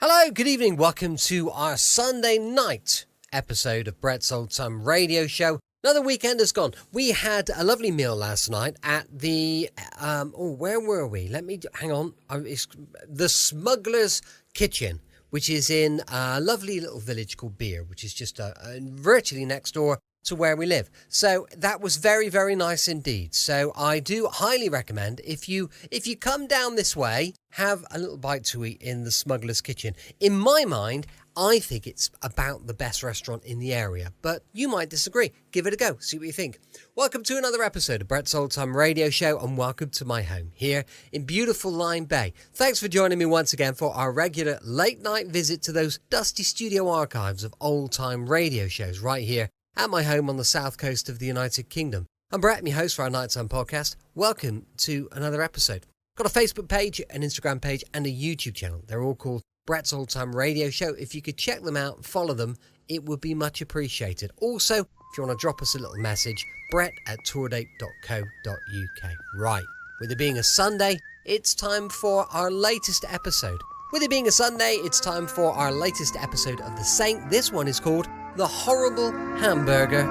Hello, good evening. Welcome to our Sunday night episode of Brett's Old Time Radio Show. Another weekend has gone. We had a lovely meal last night at the, where were we? Hang on. It's the Smuggler's Kitchen, which is in a lovely little village called Beer, which is just virtually next door to where we live. So that was very, very nice indeed. So I do highly recommend if you come down this way, have a little bite to eat in the Smuggler's Kitchen. In my mind, I think it's about the best restaurant in the area, but you might disagree. Give it a go. See what you think. Welcome to another episode of Brett's Old Time Radio Show, and welcome to my home here in beautiful Lyme Bay. Thanks for joining me once again for our regular late night visit to those dusty studio archives of old time radio shows right here at my home on the south coast of the United Kingdom. I'm Brett, my host for our Nighttime podcast. Welcome to another episode. Got a Facebook page, an Instagram page, and a YouTube channel. They're all called Brett's Old Time Radio Show. If you could check them out, follow them, it would be much appreciated. Also, if you want to drop us a little message, brett@tourdate.co.uk. Right, with it being a Sunday, it's time for our latest episode. With it being a Sunday, it's time for our latest episode of The Saint. This one is called The Horrible Hamburger.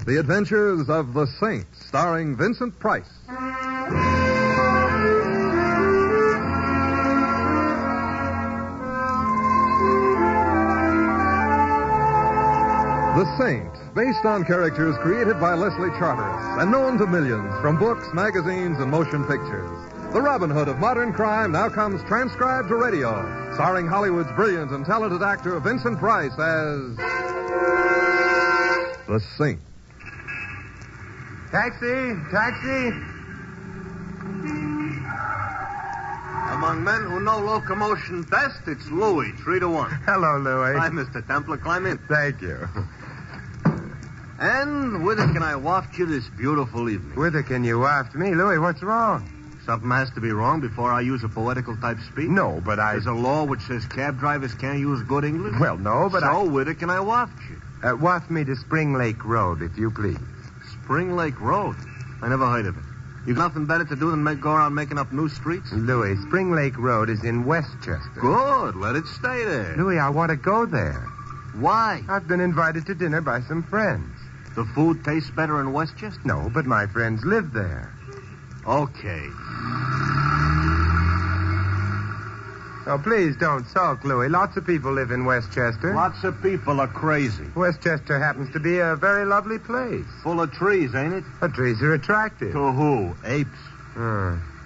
The Adventures of the Saint, starring Vincent Price. The Saint, based on characters created by Leslie Charteris and known to millions from books, magazines, and motion pictures. The Robin Hood of modern crime now comes transcribed to radio, starring Hollywood's brilliant and talented actor Vincent Price as The Saint. Taxi! Among men who know locomotion best, it's Louis, 3-1. Hello, Louis. Hi, Mr. Templar. Climb in. Thank you. And whither can I waft you this beautiful evening? Whither can you waft me? Louis, what's wrong? Something has to be wrong before I use a poetical type speech. No, but There's a law which says cab drivers can't use good English. Well, no, but So, whither can I waft you? waft me to Spring Lake Road, if you please. Spring Lake Road? I never heard of it. You've nothing better to do than go around making up new streets? Louis, Spring Lake Road is in Westchester. Good. Let it stay there. Louis, I want to go there. Why? I've been invited to dinner by some friends. The food tastes better in Westchester? No, but my friends live there. Okay. Oh, please don't sulk, Louis. Lots of people live in Westchester. Lots of people are crazy. Westchester happens to be a very lovely place. Full of trees, ain't it? The trees are attractive. To who? Apes.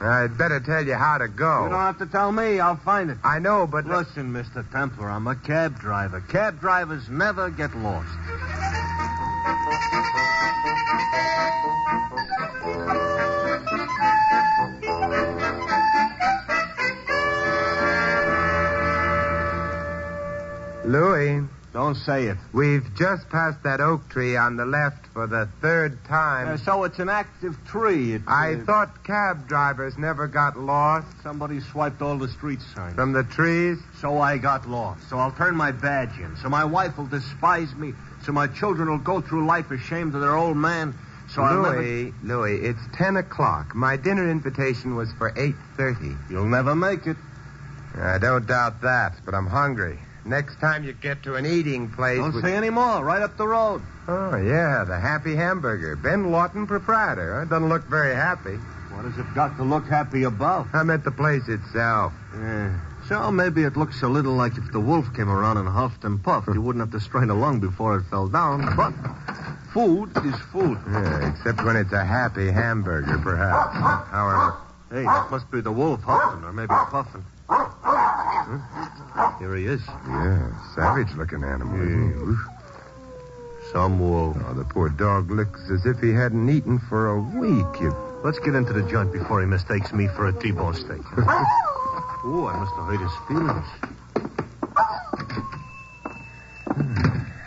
I'd better tell you how to go. You don't have to tell me. I'll find it. I know, but... Listen, Mr. Templar, I'm a cab driver. Cab drivers never get lost. Louis, Don't say it. we've just passed that oak tree on the left for the third time. So it's an active tree. I thought cab drivers never got lost Somebody swiped all the street signs. from the trees. So I got lost. So I'll turn my badge in. So my wife will despise me. So my children will go through life ashamed of their old man. So Louis, it's 10 o'clock. My dinner invitation was for 8:30. You'll never make it. I don't doubt that, but I'm hungry. Next time you get to an eating place... Don't say any more. Right up the road. Oh, yeah, the Happy Hamburger. Ben Lawton, proprietor. It doesn't look very happy. What has it got to look happy about? I meant the place itself. Yeah. So maybe it looks a little like if the wolf came around and huffed and puffed, you wouldn't have to strain a lung before it fell down. But food is food. Yeah, except when it's a Happy Hamburger, perhaps. However... Hey, that must be the wolf huffing or maybe puffing. Huh? Here he is. Yeah, savage-looking animal, isn't he? Oof. Some wolf. Oh, the poor dog looks as if he hadn't eaten for a week. Let's get into the joint before he mistakes me for a T-bone steak. Oh, I must have hurt his feelings.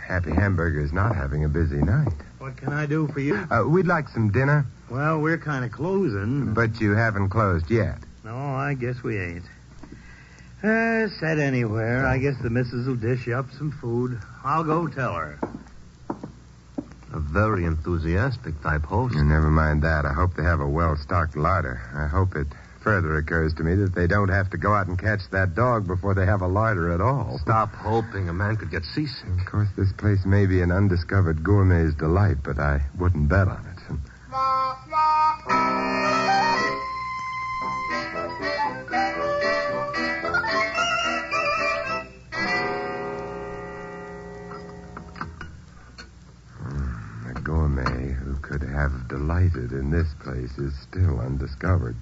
Happy Hamburger's not having a busy night. What can I do for you? We'd like some dinner, Well, we're kind of closing. but you haven't closed yet. No, I guess we ain't. Set anywhere. I guess the missus will dish you up some food. I'll go tell her. A very enthusiastic type host. Never mind that. I hope they have a well-stocked larder. I hope it further occurs to me that they don't have to go out and catch that dog before they have a larder at all. Stop hoping. A man could get seasick. Of course, this place may be an undiscovered gourmet's delight, but I wouldn't bet on it. A gourmet who could have delighted in this place is still undiscovered.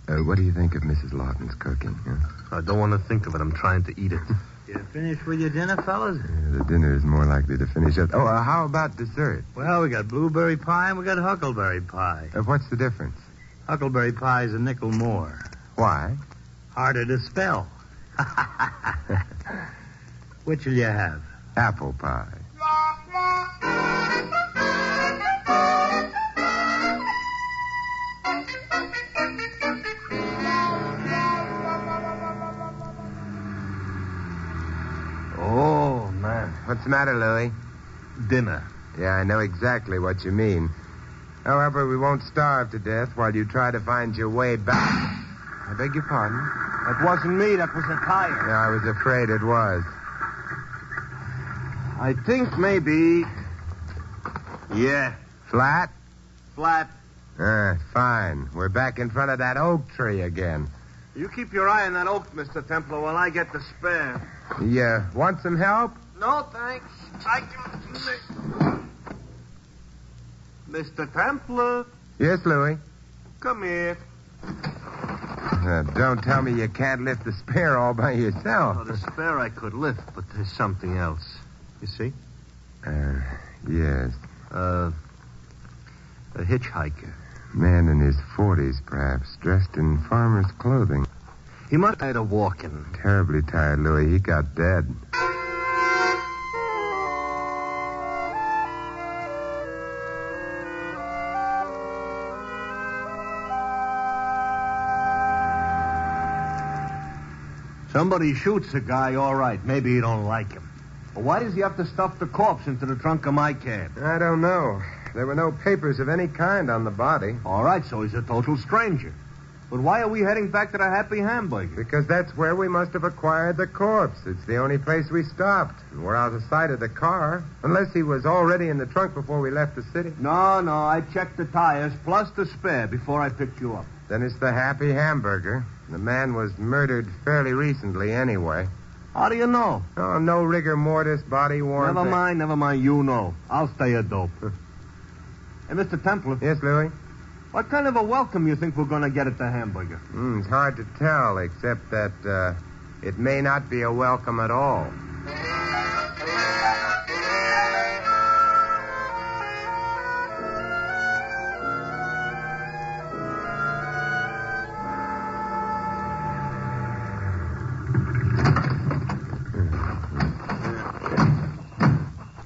What do you think of Mrs. Lawton's cooking? Huh? I don't want to think of it. I'm trying to eat it. You finished with your dinner, fellas? The dinner is more likely to finish up. Oh, how about dessert? Well, we got blueberry pie and we got huckleberry pie. What's the difference? Huckleberry pie is a nickel more. Why? Harder to spell. Which will you have? Apple pie. Oh, man. What's the matter, Louie? Dinner. Yeah, I know exactly what you mean. However, we won't starve to death while you try to find your way back. I beg your pardon? That wasn't me. That was a tire. Yeah, I was afraid it was. I think maybe... Yeah. Flat? Flat. Fine. We're back in front of that oak tree again. You keep your eye on that oak, Mr. Templar, while I get the spare. You want some help? No, thanks. I can... Mr. Templar, Yes, Louie. come here. Don't tell me you can't lift the spare all by yourself. Oh, the spare I could lift, but there's something else. You see? Yes. A hitchhiker. Man in his 40s, perhaps, dressed in farmer's clothing. He must have had walking. Terribly tired, Louie. He got dead. Somebody shoots a guy, all right. Maybe you don't like him. But why does he have to stuff the corpse into the trunk of my cab? I don't know. There were no papers of any kind on the body. All right, so he's a total stranger. But why are we heading back to the Happy Hamburger? Because that's where we must have acquired the corpse. It's the only place we stopped. And we're out of sight of the car. Unless he was already in the trunk before we left the city. No, I checked the tires plus the spare before I picked you up. Then it's the Happy Hamburger. The man was murdered fairly recently anyway. How do you know? Oh, no rigor mortis, body worn. Never mind, you know. I'll stay a dope. Hey, Mr. Templar. Yes, Louie? What kind of a welcome you think we're going to get at the Hamburger? It's hard to tell, except that it may not be a welcome at all.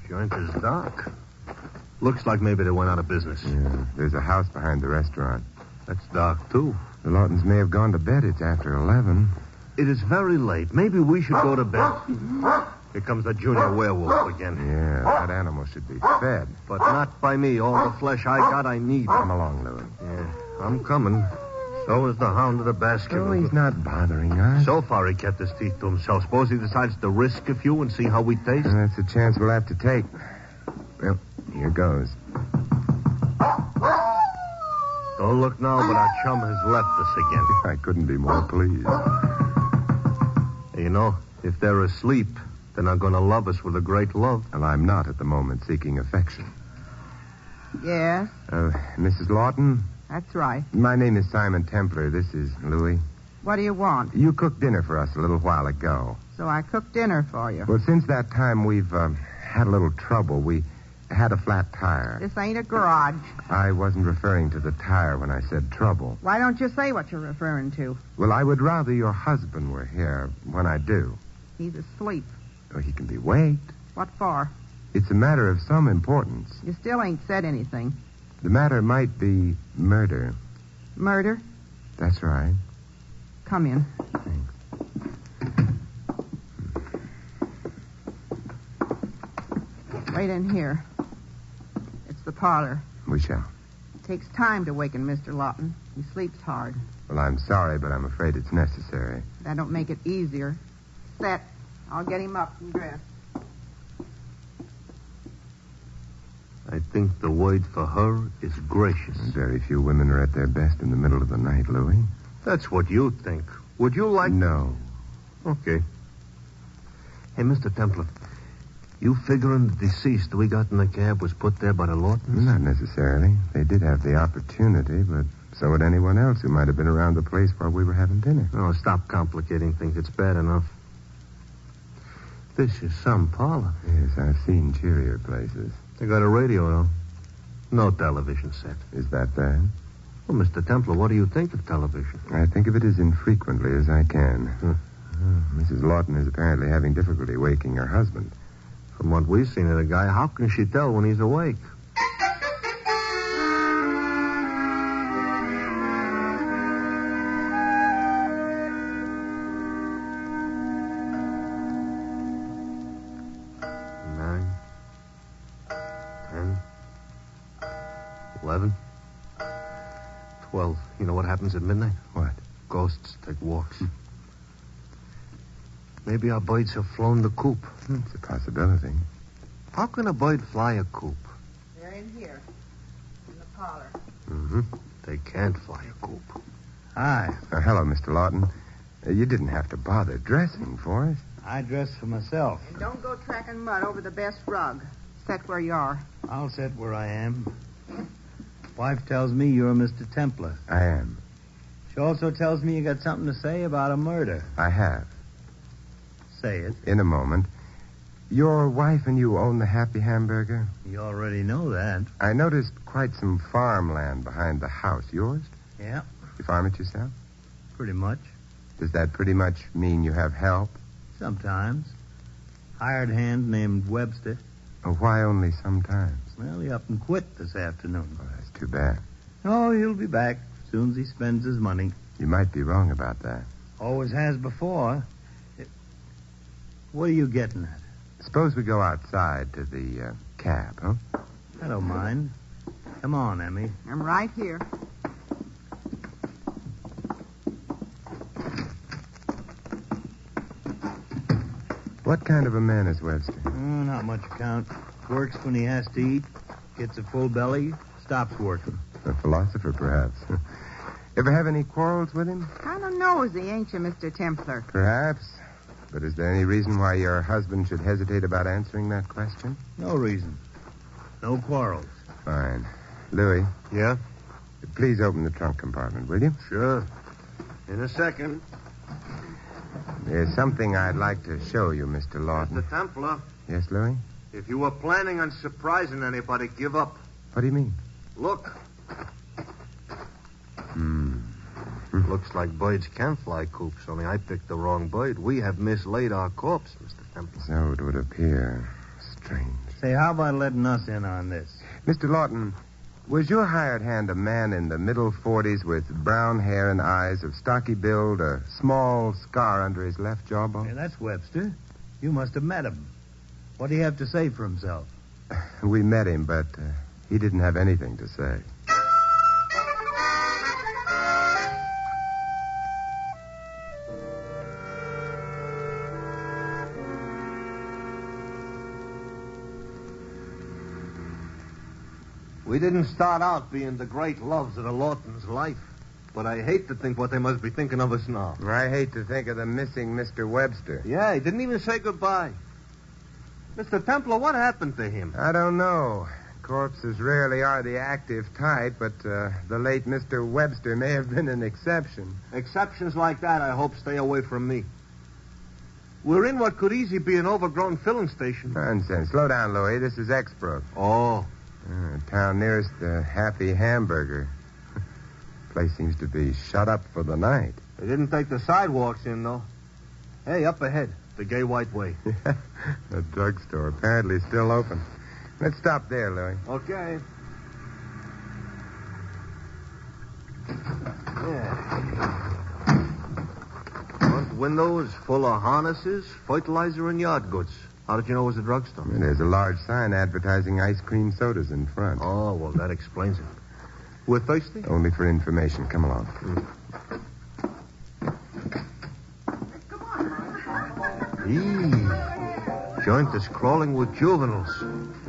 Joint is dark. Looks like maybe they went out of business. Yeah, there's a house behind the restaurant. That's dark, too. The Lawtons may have gone to bed. It's after 11. It is very late. Maybe we should go to bed. Here comes the junior werewolf again. Yeah, that animal should be fed. But not by me. All the flesh I got, I need. Come along, Louie. Yeah, I'm coming. So is the hound of the basket. Oh, he's not bothering us. So far, he kept his teeth to himself. Suppose he decides to risk a few and see how we taste? That's a chance we'll have to take. Well, here goes. Don't look now, but our chum has left us again. I couldn't be more pleased. You know, if they're asleep, they're not going to love us with a great love. Well, I'm not at the moment seeking affection. Yes, Mrs. Lawton? that's right. My name is Simon Templar. This is Louie. What do you want? You cooked dinner for us a little while ago. So I cooked dinner for you. Well, since that time, we've had a little trouble. We had a flat tire. This ain't a garage. I wasn't referring to the tire when I said trouble. Why don't you say what you're referring to? Well, I would rather your husband were here when I do. He's asleep. Oh, he can be waked. What for? It's a matter of some importance. You still ain't said anything. The matter might be murder. Murder? That's right. Come in. Wait in here. It's the parlor. We shall. It takes time to waken Mr. Lawton. He sleeps hard. Well, I'm sorry, but I'm afraid it's necessary. That don't make it easier. Set. I'll get him up and dressed. I think the word for her is gracious. Very few women are at their best in the middle of the night, Louis. That's what you think. Would you like... No. Okay. Hey, Mr. Templar, you figuring the deceased we got in the cab was put there by the Lawtons? Not necessarily. They did have the opportunity, but so would anyone else who might have been around the place while we were having dinner. Oh, stop complicating things. It's bad enough. This is some parlor. Yes, I've seen cheerier places. They got a radio, though. No television set. Is that bad? Well, Mr. Templar, what do you think of television? I think of it as infrequently as I can. Mrs. Lawton is apparently having difficulty waking her husband. From what we've seen of the guy, how can she tell when he's awake? Nine, 10, 11, 12. You know what happens at midnight? What? Ghosts take walks. Maybe our birds have flown the coop. It's a possibility. How can a bird fly a coop? They're in here. In the parlor. Mm-hmm. They can't fly a coop. Hi. Hello, Mr. Lawton. You didn't have to bother dressing for us. I dress for myself. And don't go tracking mud over the best rug. Set where you are. I'll sit where I am. Wife tells me you're Mr. Templar. I am. She also tells me you got something to say about a murder. I have. Say it. In a moment. Your wife and you own the Happy Hamburger? You already know that. I noticed quite some farmland behind the house. Yours? Yeah, You farm it yourself? pretty much. Does that pretty much mean you have help? Sometimes. Hired hand named Webster. Or why only sometimes? Well, he up and quit this afternoon. Oh, that's too bad. Oh, he'll be back as soon as he spends his money. You might be wrong about that. Always has before. What are you getting at? Suppose we go outside to the cab, huh? I don't mind. Come on, Emmy. I'm right here. What kind of a man is Webster? Not much account. Works when he has to eat. Gets a full belly. Stops working. A philosopher, perhaps. Ever have any quarrels with him? Kind of nosy, ain't you, Mr. Templar? Perhaps. But is there any reason why your husband should hesitate about answering that question? No reason. No quarrels. Fine. Louis, Yeah? please open the trunk compartment, will you? Sure. In a second. There's something I'd like to show you, Mr. Lawton. Mr. Templar, Yes, Louis? if you were planning on surprising anybody, give up. What do you mean? Look. Looks like birds can fly coops, only I picked the wrong bird. We have mislaid our corpse, Mr. Templar. So it would appear. Strange. Say, how about letting us in on this? Mr. Lawton, was your hired hand a man in the middle 40s with brown hair and eyes, of stocky build, a small scar under his left jawbone? Hey, that's Webster. You must have met him. What do you have to say for himself? We met him, but he didn't have anything to say. We didn't start out being the great loves of the Lawtons' life, but I hate to think what they must be thinking of us now. I hate to think of the missing Mr. Webster. Yeah, he didn't even say goodbye. Mr. Templar, what happened to him? I don't know. Corpses rarely are the active type, but the late Mr. Webster may have been an exception. Exceptions like that, I hope, stay away from me. We're in what could easily be an overgrown filling station. Nonsense. Slow down, Louis. This is Exbrook. Oh. Town nearest the Happy Hamburger. Place seems to be shut up for the night. They didn't take the sidewalks in, though. Hey, up ahead, the Gay White Way. A drugstore, apparently still open. Let's stop there, Louis. Okay. Yeah. Front windows full of harnesses, fertilizer, and yard goods. How did you know it was a drugstore? There's a large sign advertising ice cream sodas in front. Oh, well, that explains it. We're thirsty? Only for information. Come along. Joint is crawling with juveniles.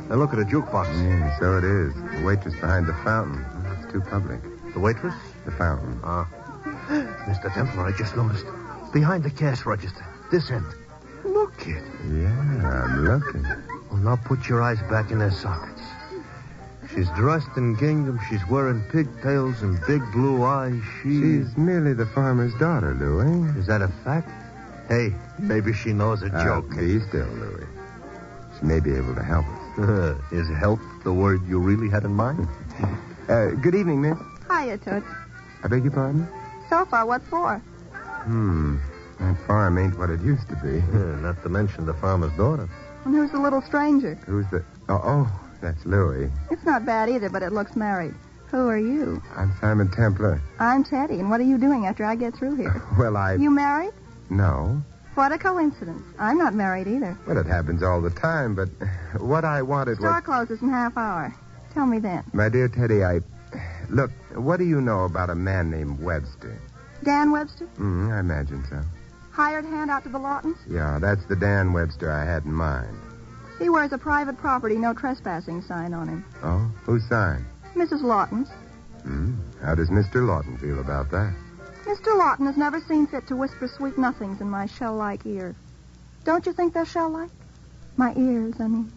Now look at the jukebox. Yeah, so it is. The waitress behind the fountain. It's too public. The waitress? The fountain. Mr. Templar, I just noticed. Behind the cash register. This end. Look, kid. Yeah, I'm looking. Well, now put your eyes back in their sockets. She's dressed in gingham. She's wearing pigtails and big blue eyes. She's merely the farmer's daughter, Louis. Is that a fact? Hey, maybe she knows a joke. Be still, Louis. She may be able to help us. Is help the word you really had in mind? Good evening, miss. Hiya, Toots. I beg your pardon? So far, what for? That farm ain't what it used to be. Not to mention the farmer's daughter. And who's the little stranger? Who's the... Oh, that's Louis. It's not bad either, but it looks married. Who are you? I'm Simon Templar. I'm Teddy, and what are you doing after I get through here? Well, You married? No. What a coincidence. I'm not married either. Well, it happens all the time, but what I wanted Store was... closes in half hour. Tell me then. My dear Teddy, Look, what do you know about a man named Webster? Dan Webster? I imagine so. Hired hand out to the Lawtons? Yeah, that's the Dan Webster I had in mind. He wears a private property, no trespassing sign on him. Oh? Whose sign? Mrs. Lawton's. How does Mr. Lawton feel about that? Mr. Lawton has never seen fit to whisper sweet nothings in my shell-like ear. Don't you think they're shell-like? My ears, I mean.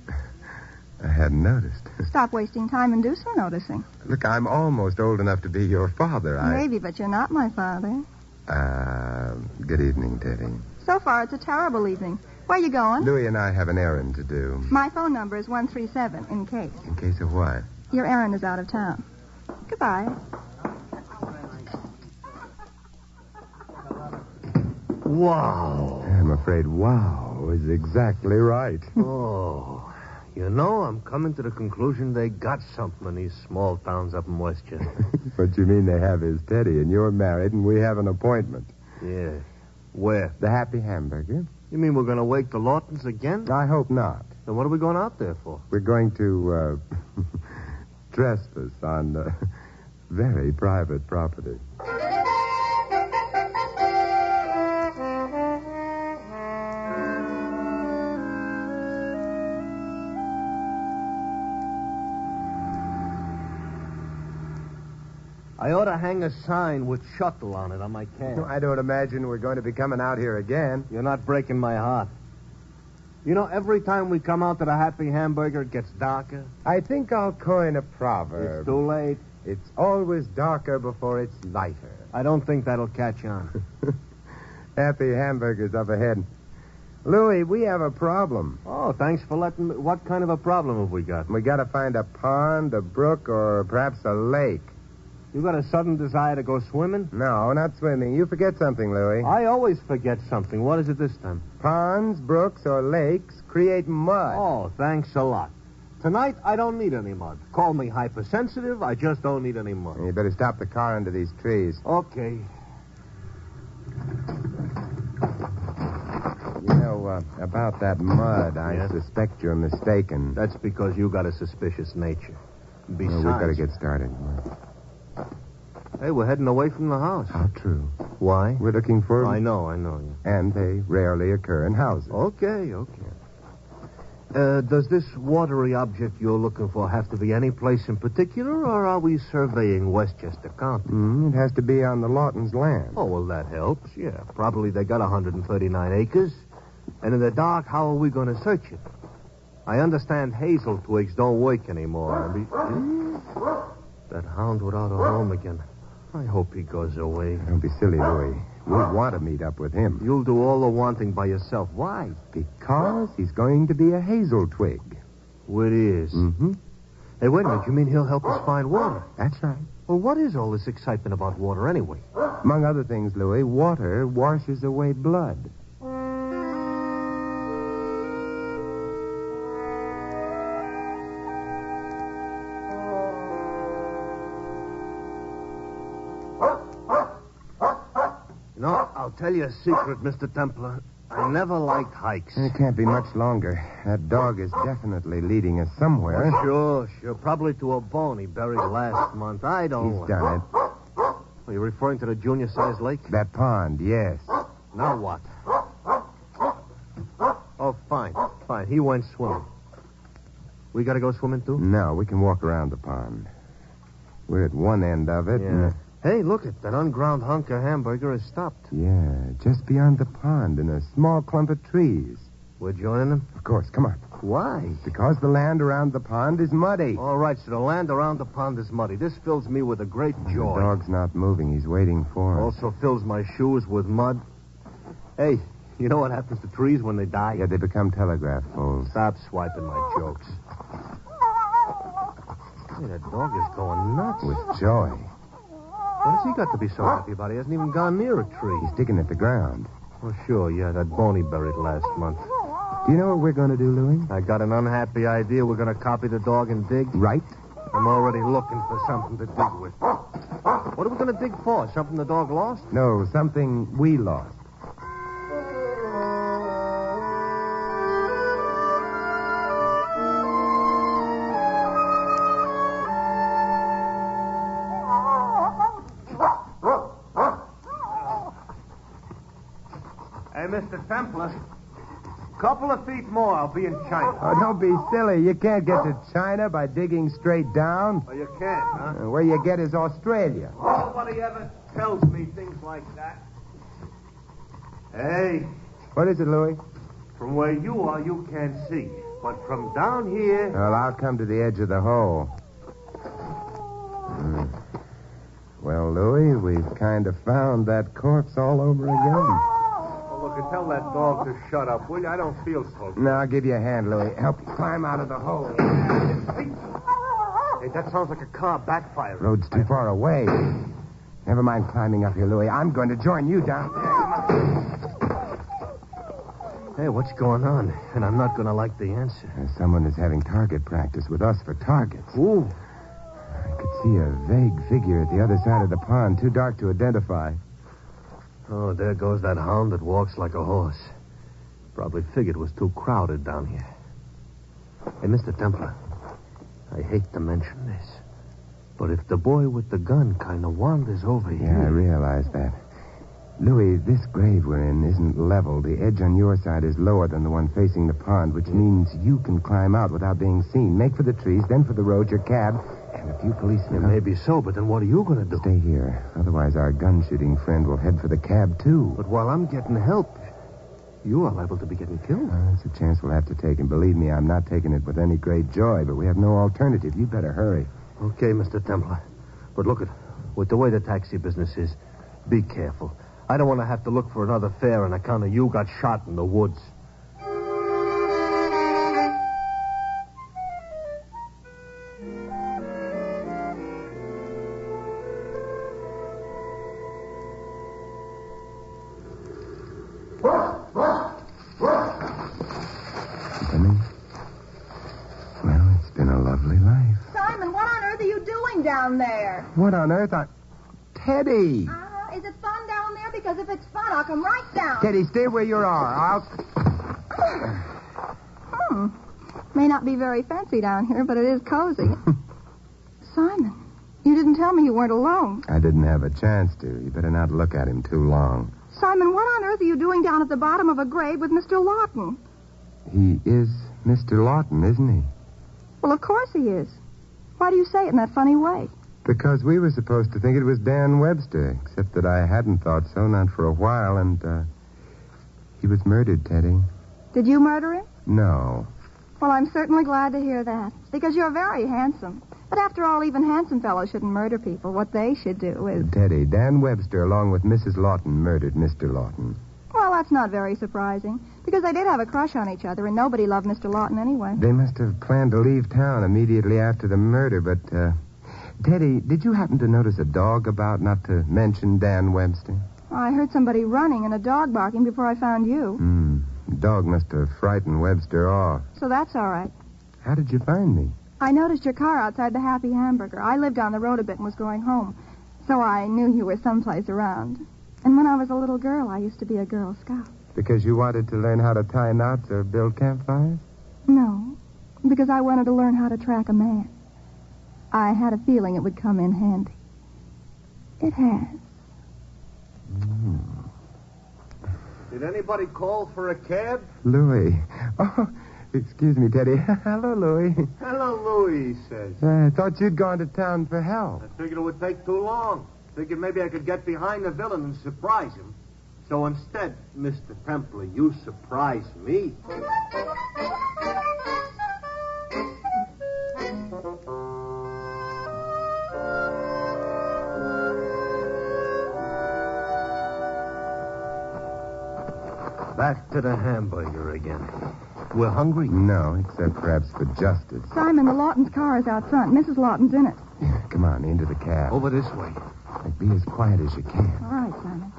I hadn't noticed. Stop wasting time and do some noticing. Look, I'm almost old enough to be your father. Maybe, but you're not my father. Good evening, Teddy. So far, it's a terrible evening. Where you going? Louis and I have an errand to do. My phone number is 137, in case. In case of what? Your errand is out of town. Goodbye. Wow. I'm afraid wow is exactly right. Oh. You know, I'm coming to the conclusion they got something in these small towns up in Westchester. What you mean they have is Teddy, and you're married, and we have an appointment. Yeah. Where? The Happy Hamburger. You mean we're going to wake the Lawtons again? I hope not. Then what are we going out there for? We're going to trespass on very private property. I ought to hang a sign with shuttle on it on my can. I don't imagine we're going to be coming out here again. You're not breaking my heart. You know, every time we come out to the Happy Hamburger, it gets darker. I think I'll coin a proverb. It's too late. It's always darker before it's lighter. I don't think that'll catch on. Happy Hamburger's up ahead. Louis, we have a problem. Oh, thanks for letting me... What kind of a problem have we got? We got to find a pond, a brook, or perhaps a lake. You got a sudden desire to go swimming? No, not swimming. You forget something, Louis. I always forget something. What is it this time? Ponds, brooks, or lakes create mud. Oh, thanks a lot. Tonight, I don't need any mud. Call me hypersensitive. I just don't need any mud. You better stop the car under these trees. Okay. You know, about that mud, I suspect you're mistaken. That's because you got a suspicious nature. Besides... Well, we've got to get started. Hey, we're heading away from the house. How true. Why? We're looking for... I know. And they rarely occur in houses. Okay. Does this watery object you're looking for have to be any place in particular, or are we surveying Westchester County? It has to be on the Lawtons' land. Oh, well, that helps, yeah. Probably they got 139 acres. And in the dark, how are we going to search it? I understand hazel twigs don't work anymore. That hound without a home again. I hope he goes away. Don't be silly, Louis. We want to meet up with him. You'll do all the wanting by yourself. Why? Because he's going to be a hazel twig. What is? Mm-hmm. Hey, wait a minute. You mean he'll help us find water? That's right. Well, what is all this excitement about water anyway? Among other things, Louis, water washes away blood. You know, I'll tell you a secret, Mr. Templar. I never liked hikes. It can't be much longer. That dog is definitely leading us somewhere. Sure. Probably to a bone he buried last month. I don't know. He's done it. Are you referring to the junior-sized lake? That pond, yes. Now what? Oh, fine. He went swimming. We got to go swimming, too? No, we can walk around the pond. We're at one end of it. Yeah. Hey, look it. That unground hunk of Hamburger has stopped. Yeah, just beyond the pond in a small clump of trees. We're joining them? Of course, come on. Why? Because the land around the pond is muddy. All right, so the land around the pond is muddy. This fills me with a great joy. The dog's not moving. He's waiting for us. Also fills my shoes with mud. Hey, you know what happens to trees when they die? Yeah, they become telegraph poles. Stop swiping my jokes. Hey, that dog is going nuts. With joy. What has he got to be so happy about? He hasn't even gone near a tree. He's digging at the ground. Oh, sure, yeah, that bone he buried last month. Do you know what we're going to do, Louie? I got an unhappy idea. We're going to copy the dog and dig. Right? I'm already looking for something to dig with. What are we going to dig for? Something the dog lost? No, something we lost. Hey, Mr. Templar. Couple of feet more, I'll be in China. Oh, don't be silly. You can't get to China by digging straight down. Oh, you can't, huh? Where you get is Australia. Nobody ever tells me things like that. Hey, What is it, Louie? from where you are, you can't see. But from down here... Well, I'll come to the edge of the hole. Well, Louie, we've kind of found that corpse all over again. Look, tell that dog to shut up, will you? I don't feel so good. Now, I'll give you a hand, Louie. Help you climb out of the hole. Hey, that sounds like a car backfiring. Road's too far away. Never mind climbing up here, Louie. I'm going to join you down there. Hey, what's going on? And I'm not going to like the answer. Someone is having target practice with us for targets. Ooh. I could see a vague figure at the other side of the pond, too dark to identify. Oh, there goes that hound that walks like a horse. Probably figured it was too crowded down here. Hey, Mr. Templar, I hate to mention this, but if the boy with the gun kind of wanders over here... Yeah, I realize that. Louis, this grave we're in isn't level. The edge on your side is lower than the one facing the pond, which means you can climb out without being seen. Make for the trees, then for the road, your cab, and a few policemen. Yeah, maybe so, but then what are you going to do? Stay here. Otherwise, our gun-shooting friend will head for the cab, too. But while I'm getting help, you are liable to be getting killed. That's a chance we'll have to take, and believe me, I'm not taking it with any great joy, but we have no alternative. You better hurry. Okay, Mr. Templar. But look, with the way the taxi business is, be careful. I don't want to have to look for another fare on account of you got shot in the woods. Coming? Well, it's been a lovely life. Simon, what on earth are you doing down there? What on earth? Teddy! Is it fun down there? Because if it's fun, I'll come right down. Teddy, stay where you are. May not be very fancy down here, but it is cozy. Simon, you didn't tell me you weren't alone. I didn't have a chance to. You better not look at him too long. Simon, what on earth are you doing down at the bottom of a grave with Mr. Lawton? He is Mr. Lawton, isn't he? Well, of course he is. Why do you say it in that funny way? Because we were supposed to think it was Dan Webster, except that I hadn't thought so, not for a while, and, he was murdered, Teddy. Did you murder him? No. Well, I'm certainly glad to hear that, because you're very handsome. But after all, even handsome fellows shouldn't murder people. What they should do is... Teddy, Dan Webster, along with Mrs. Lawton, murdered Mr. Lawton. Well, that's not very surprising, because they did have a crush on each other, and nobody loved Mr. Lawton anyway. They must have planned to leave town immediately after the murder, but, Teddy, did you happen to notice a dog about, not to mention Dan Webster? I heard somebody running and a dog barking before I found you. The dog must have frightened Webster off. So that's all right. How did you find me? I noticed your car outside the Happy Hamburger. I lived down the road a bit and was going home, so I knew you were someplace around. And when I was a little girl, I used to be a Girl Scout. Because you wanted to learn how to tie knots or build campfires? No, because I wanted to learn how to track a man. I had a feeling it would come in handy. It has. Did anybody call for a cab? Louis. Oh, excuse me, Teddy. Hello, Louis. Hello, Louis, he says. I thought you'd gone to town for help. I figured it would take too long. Figured maybe I could get behind the villain and surprise him. So instead, Mr. Templar, you surprise me. Back to the Hamburger again. We're hungry? No, except perhaps for justice. Simon, the Lawton's car is out front. Mrs. Lawton's in it. Yeah, come on, into the cab. Over this way. And be as quiet as you can. All right, Simon.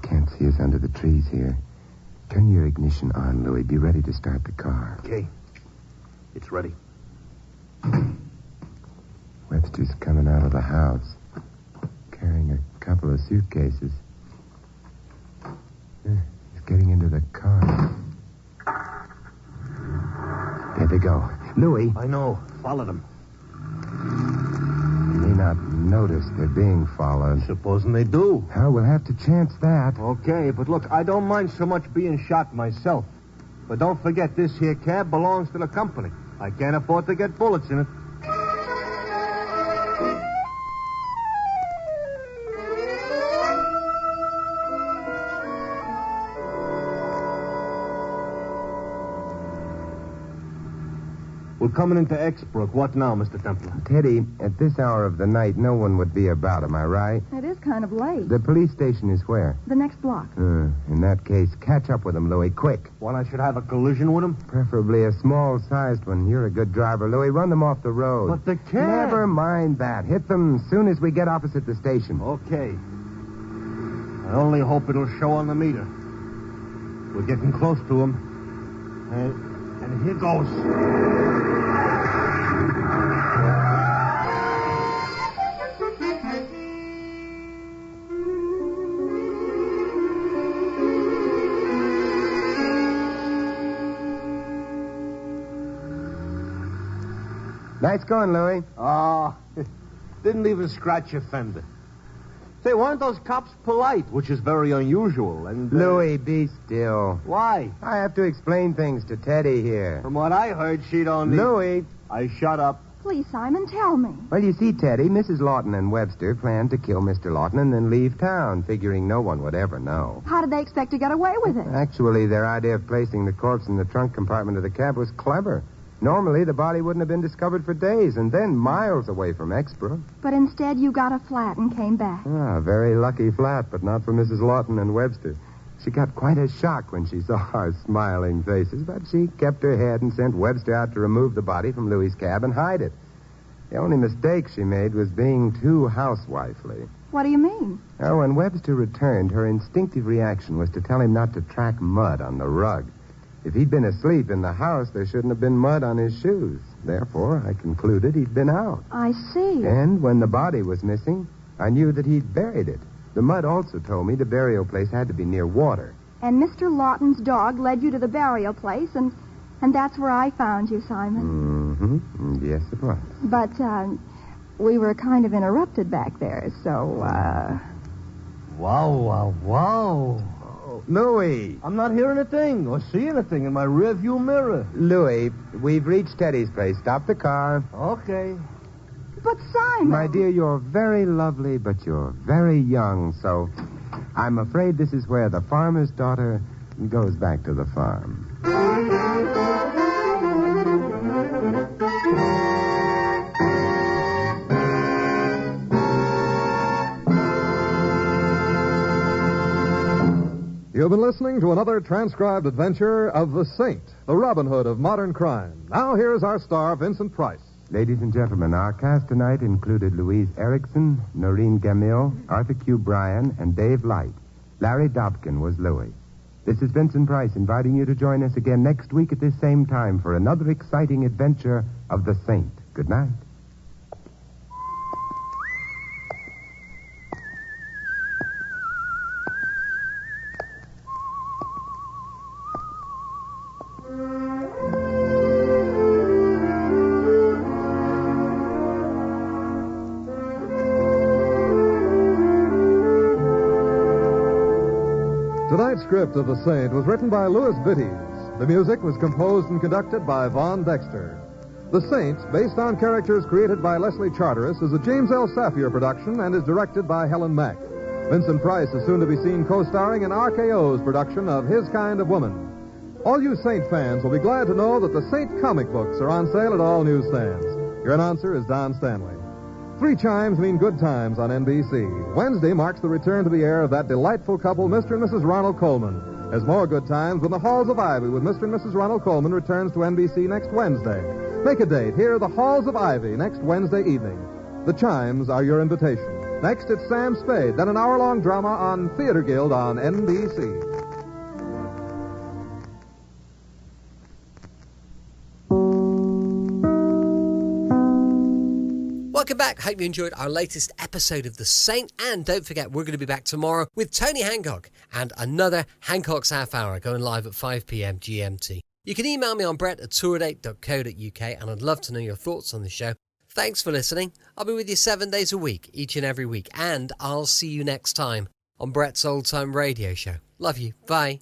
Can't see us under the trees here. Turn your ignition on, Louis. Be ready to start the car. Okay. It's ready. Webster's coming out of the house, carrying a couple of suitcases. He's getting into the car. There they go. Louis. I know. Follow them. You may not notice they're being followed. Supposing they do. Oh, we'll have to chance that. Okay, but look, I don't mind so much being shot myself. But don't forget, this here cab belongs to the company. I can't afford to get bullets in it. We're coming into Exbrook. What now, Mr. Templar? Teddy, at this hour of the night, no one would be about, am I right? It is kind of late. The police station is where? The next block. In that case, catch up with them, Louis, quick. What, I should have a collision with him? Preferably a small-sized one. You're a good driver, Louis. Run them off the road. But the cab... Never mind that. Hit them as soon as we get opposite the station. Okay. I only hope it'll show on the meter. We're getting close to him. And here goes. Nice going, Louis. Oh, didn't even scratch your fender. Say, weren't those cops polite, which is very unusual, and... Louis, be still. Why? I have to explain things to Teddy here. From what I heard, she don't need... Louis. I shut up. Please, Simon, tell me. Well, you see, Teddy, Mrs. Lawton and Webster planned to kill Mr. Lawton and then leave town, figuring no one would ever know. How did they expect to get away with it? Actually, their idea of placing the corpse in the trunk compartment of the cab was clever. Normally, the body wouldn't have been discovered for days, and then miles away from Exborough. But instead, you got a flat and came back. Ah, very lucky flat, but not for Mrs. Lawton and Webster. She got quite a shock when she saw our smiling faces, but she kept her head and sent Webster out to remove the body from Louis's cab and hide it. The only mistake she made was being too housewifely. What do you mean? Oh, when Webster returned, her instinctive reaction was to tell him not to track mud on the rug. If he'd been asleep in the house, there shouldn't have been mud on his shoes. Therefore, I concluded he'd been out. I see. And when the body was missing, I knew that he'd buried it. The mud also told me the burial place had to be near water. And Mr. Lawton's dog led you to the burial place, and that's where I found you, Simon. Mm-hmm. Yes, it was. But, we were kind of interrupted back there, so, Wow. Louis! I'm not hearing a thing or seeing a thing in my rearview mirror. Louis, we've reached Teddy's place. Stop the car. Okay. But, Simon... My dear, you're very lovely, but you're very young, so I'm afraid this is where the farmer's daughter goes back to the farm. You've been listening to another transcribed adventure of the Saint, the Robin Hood of modern crime. Now here's our star, Vincent Price. Ladies and gentlemen, our cast tonight included Louise Erickson, Noreen Gamil, Arthur Q. Bryan, and Dave Light. Larry Dobkin was Louis. This is Vincent Price inviting you to join us again next week at this same time for another exciting adventure of the Saint. Good night. Tonight's script of The Saint was written by Louis Bitties. The music was composed and conducted by Vaughn Dexter. The Saint, based on characters created by Leslie Charteris, is a James L. Safier production and is directed by Helen Mack. Vincent Price is soon to be seen co-starring in RKO's production of His Kind of Woman. All you Saint fans will be glad to know that the Saint comic books are on sale at all newsstands. Your announcer is Don Stanley. 3 chimes mean good times on NBC. Wednesday marks the return to the air of that delightful couple, Mr. and Mrs. Ronald Colman. There's more good times when The Halls of Ivy with Mr. and Mrs. Ronald Colman returns to NBC next Wednesday. Make a date. Hear The Halls of Ivy next Wednesday evening. The chimes are your invitation. Next, it's Sam Spade, then an hour-long drama on Theater Guild on NBC. Welcome back. Hope you enjoyed our latest episode of The Saint. And don't forget, we're going to be back tomorrow with Tony Hancock and another Hancock's Half Hour going live at 5 p.m. GMT. You can email me on brett@tourdate.co.uk, and I'd love to know your thoughts on the show. Thanks for listening. I'll be with you 7 days a week, each and every week. And I'll see you next time on Brett's Old Time Radio Show. Love you. Bye.